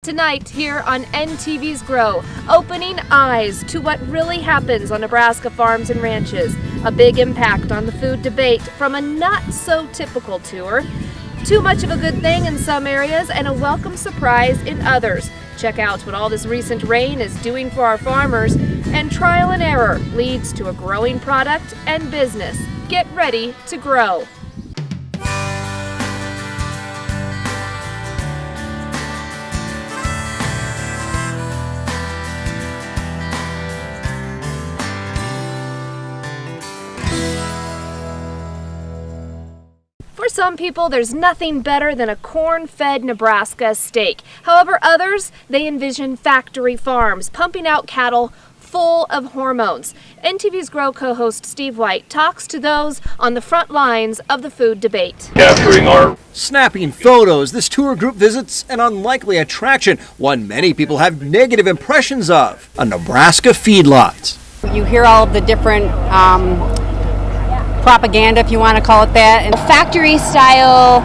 Tonight here on NTV's Grow, opening eyes to what really happens on Nebraska farms and ranches. A big impact on the food debate from a not-so-typical tour. Too much of a good thing in some areas and a welcome surprise in others. Check out what all this recent rain is doing for our farmers, and trial and error leads to a growing product and business. Get ready to grow. For some people, there's nothing better than a corn-fed Nebraska steak. However, others, they envision factory farms pumping out cattle full of hormones. NTV's Grow co-host Steve White talks to those on the front lines of the food debate. Capturing our snapping photos, this tour group visits an unlikely attraction, one many people have negative impressions of, a Nebraska feedlot. You hear all of the different propaganda, if you want to call it that, and factory style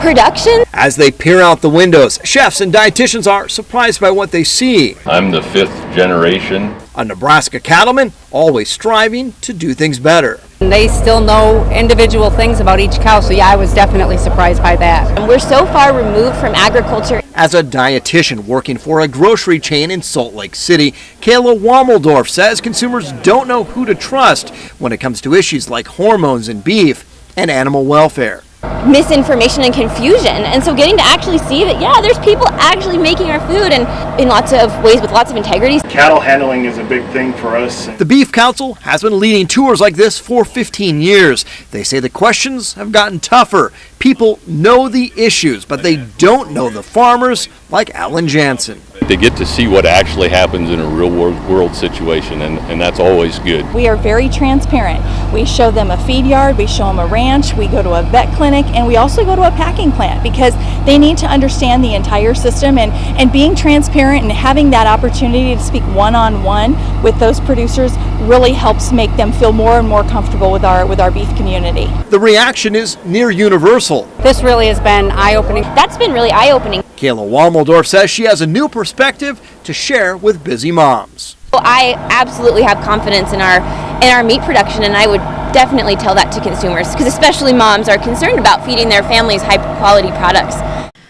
production. As they peer out the windows, chefs and dietitians are surprised by what they see. I'm the 5th generation. A Nebraska cattleman always striving to do things better. And they still know individual things about each cow, so yeah, I was definitely surprised by that. And we're so far removed from agriculture. As a dietitian working for a grocery chain in Salt Lake City, Kayla Wommeldorf says consumers don't know who to trust when it comes to issues like hormones in beef and animal welfare. Misinformation and confusion, and so getting to actually see that, yeah, there's people actually making our food and in lots of ways with lots of integrity. Cattle handling is a big thing for us. The Beef Council has been leading tours like this for 15 years. They say the questions have gotten tougher. People know the issues, but they don't know the farmers, like Alan Jansen. They get to see what actually happens in a real world situation, and that's always good. We are very transparent. We show them a feed yard, we show them a ranch, we go to a vet clinic, and we also go to a packing plant because they need to understand the entire system, and being transparent and having that opportunity to speak one-on-one with those producers really helps make them feel more and more comfortable with our beef community. The reaction is near universal. This really has been eye-opening. That's been really eye-opening. Kayla Wommeldorf says she has a new perspective to share with busy moms. Well, I absolutely have confidence in our meat production, and I would definitely tell that to consumers, because especially moms are concerned about feeding their families high-quality products.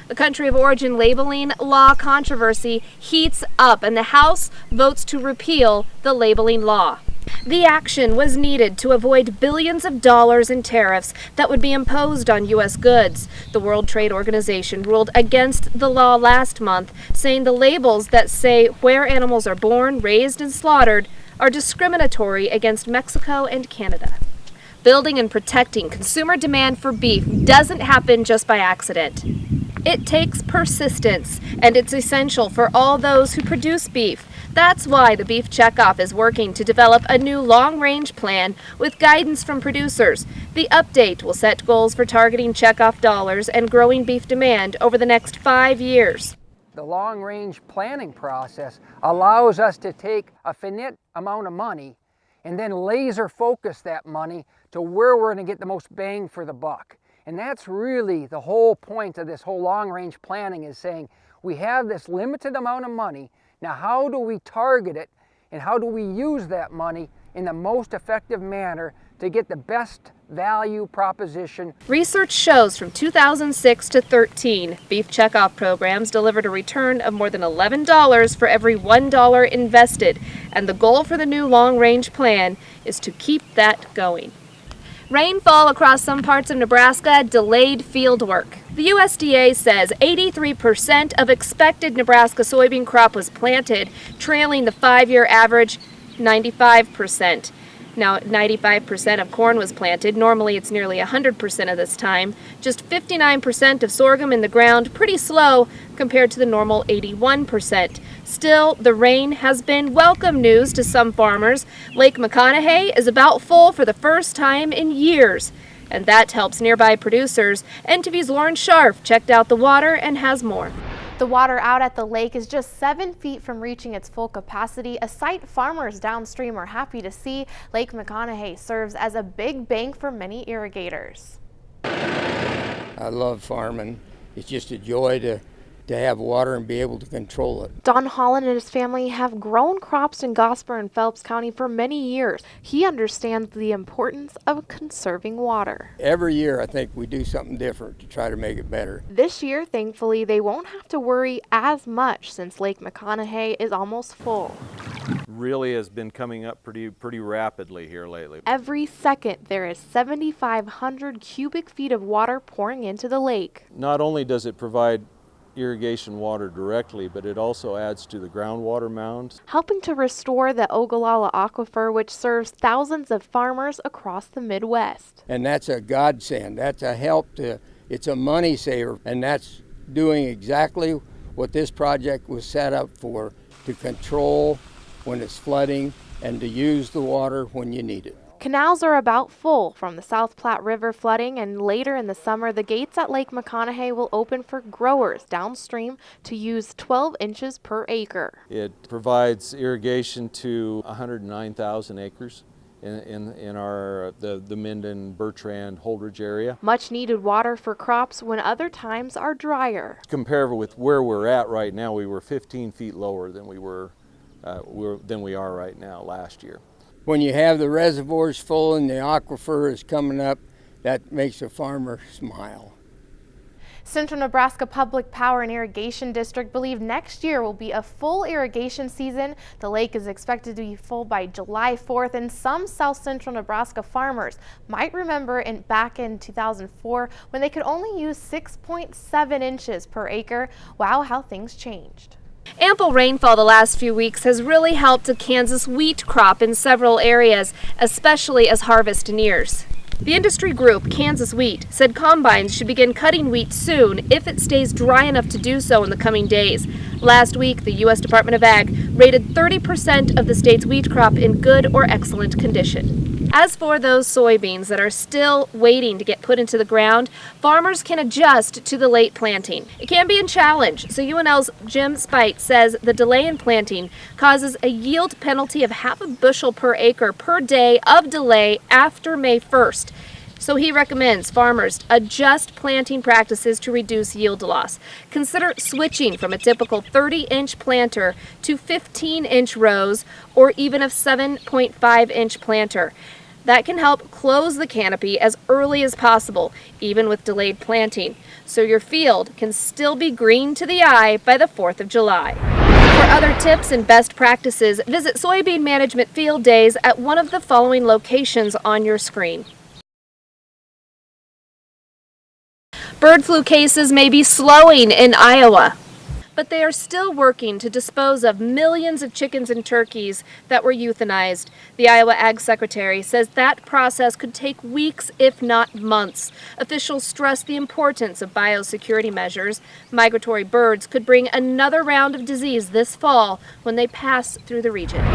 The country of origin labeling law controversy heats up, and the House votes to repeal the labeling law. The action was needed to avoid billions of dollars in tariffs that would be imposed on U.S. goods. The World Trade Organization ruled against the law last month, saying the labels that say where animals are born, raised, and slaughtered are discriminatory against Mexico and Canada. Building and protecting consumer demand for beef doesn't happen just by accident. It takes persistence, and it's essential for all those who produce beef. That's why the Beef Checkoff is working to develop a new long-range plan with guidance from producers. The update will set goals for targeting checkoff dollars and growing beef demand over the next 5 years. The long-range planning process allows us to take a finite amount of money and then laser focus that money to where we're going to get the most bang for the buck. And that's really the whole point of this whole long-range planning, is saying we have this limited amount of money. Now, how do we target it, and how do we use that money in the most effective manner to get the best value proposition? Research shows from 2006 to 13, Beef Checkoff programs delivered a return of more than $11 for every $1 invested, and the goal for the new long-range plan is to keep that going. Rainfall across some parts of Nebraska delayed field work. The USDA says 83% of expected Nebraska soybean crop was planted, trailing the 5-year average 95%. Now, 95% of corn was planted. Normally, it's nearly 100% of this time. Just 59% of sorghum in the ground, pretty slow compared to the normal 81%. Still, the rain has been welcome news to some farmers. Lake McConaughey is about full for the first time in years, and that helps nearby producers. NTV's Lauren Scharf checked out the water and has more. The water out at the lake is just 7 feet from reaching its full capacity, a sight farmers downstream are happy to see. Lake McConaughey serves as a big bank for many irrigators. I love farming. It's just a joy to to have water and be able to control it. Don Holland and his family have grown crops in Gosper and Phelps County for many years. He understands the importance of conserving water. Every year I think we do something different to try to make it better. This year, thankfully, they won't have to worry as much since Lake McConaughey is almost full. Really has been coming up pretty rapidly here lately. Every second there is 7,500 cubic feet of water pouring into the lake. Not only does it provide irrigation water directly, but it also adds to the groundwater mounds, helping to restore the Ogallala Aquifer, which serves thousands of farmers across the Midwest. And that's a godsend. That's a help it's a money saver, and that's doing exactly what this project was set up for, to control when it's flooding and to use the water when you need it. Canals are about full from the South Platte River flooding, and later in the summer, the gates at Lake McConaughey will open for growers downstream to use 12 inches per acre. It provides irrigation to 109,000 acres in our the Minden, Bertrand, Holdridge area. Much needed water for crops when other times are drier. Compared with where we're at right now, we were 15 feet lower than we are right now last year. When you have the reservoirs full and the aquifer is coming up, that makes a farmer smile. Central Nebraska Public Power and Irrigation District believe next year will be a full irrigation season. The lake is expected to be full by July 4th, and some South Central Nebraska farmers might remember back in 2004 when they could only use 6.7 inches per acre. Wow, how things changed. Ample rainfall the last few weeks has really helped the Kansas wheat crop in several areas, especially as harvest nears. The industry group, Kansas Wheat, said combines should begin cutting wheat soon if it stays dry enough to do so in the coming days. Last week, the U.S. Department of Ag rated 30% of the state's wheat crop in good or excellent condition. As for those soybeans that are still waiting to get put into the ground, farmers can adjust to the late planting. It can be a challenge, so UNL's Jim Spite says the delay in planting causes a yield penalty of half a bushel per acre per day of delay after May 1st. So he recommends farmers adjust planting practices to reduce yield loss. Consider switching from a typical 30-inch planter to 15-inch rows or even a 7.5-inch planter. That can help close the canopy as early as possible, even with delayed planting, so your field can still be green to the eye by the 4th of July. For other tips and best practices, visit Soybean Management Field Days at one of the following locations on your screen. Bird flu cases may be slowing in Iowa, but they are still working to dispose of millions of chickens and turkeys that were euthanized. The Iowa Ag Secretary says that process could take weeks, if not months. Officials stress the importance of biosecurity measures. Migratory birds could bring another round of disease this fall when they pass through the region.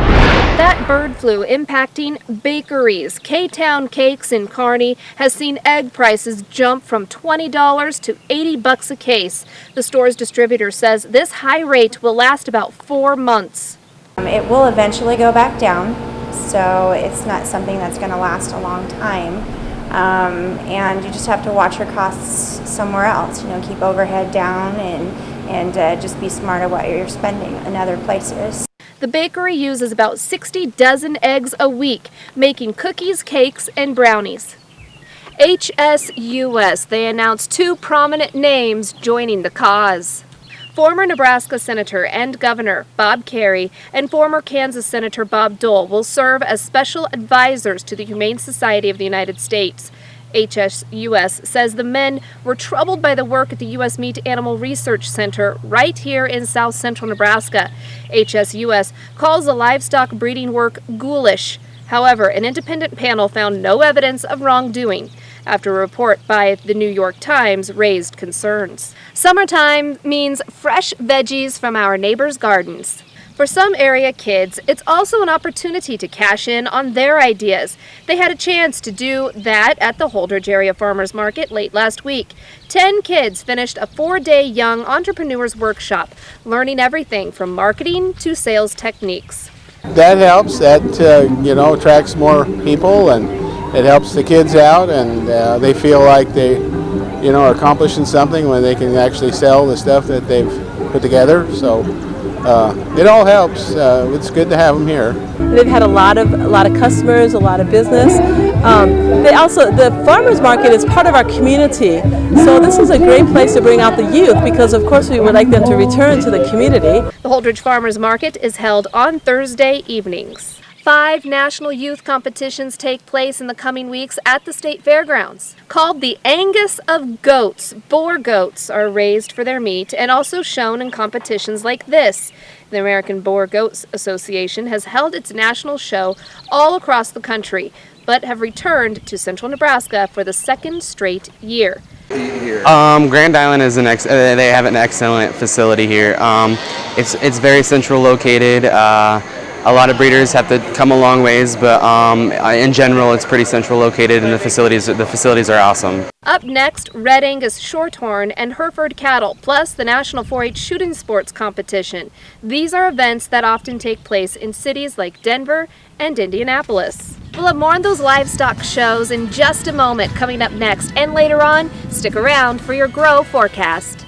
That bird flu impacting bakeries. K-Town Cakes in Kearney has seen egg prices jump from $20 to $80 a case. The store's distributor says this high rate will last about 4 months. It will eventually go back down, so it's not something that's going to last a long time. And you just have to watch your costs somewhere else. Keep overhead down and just be smart about what you're spending in other places. The bakery uses about 60 dozen eggs a week, making cookies, cakes, and brownies. HSUS, they announced 2 prominent names joining the cause. Former Nebraska Senator and Governor Bob Kerrey and former Kansas Senator Bob Dole will serve as special advisors to the Humane Society of the United States. HSUS says the men were troubled by the work at the U.S. Meat Animal Research Center right here in south central Nebraska. HSUS calls the livestock breeding work ghoulish. However, an independent panel found no evidence of wrongdoing after a report by the New York Times raised concerns. Summertime means fresh veggies from our neighbors' gardens. For some area kids, it's also an opportunity to cash in on their ideas. They had a chance to do that at the Holdridge Area Farmers Market late last week. 10 kids finished a 4-day Young Entrepreneurs Workshop, learning everything from marketing to sales techniques. That helps. That attracts more people, and it helps the kids out, and they feel like they you know, are accomplishing something when they can actually sell the stuff that they've put together. So it all helps. It's good to have them here. They've had a lot of customers, a lot of business. The farmers market is part of our community, so this is a great place to bring out the youth because of course we would like them to return to the community. The Holdridge Farmers Market is held on Thursday evenings. 5 national youth competitions take place in the coming weeks at the state fairgrounds. Called the Angus of Goats, boar goats are raised for their meat and also shown in competitions like this. The American Boar Goats Association has held its national show all across the country, but have returned to central Nebraska for the 2nd straight year. Grand Island is they have an excellent facility here. It's very central located. A lot of breeders have to come a long ways, but in general, it's pretty central located, and the facilities are awesome. Up next, Red Angus Shorthorn and Hereford cattle, plus the National 4-H Shooting Sports Competition. These are events that often take place in cities like Denver and Indianapolis. We'll have more on those livestock shows in just a moment coming up next, and later on, stick around for your Grow Forecast.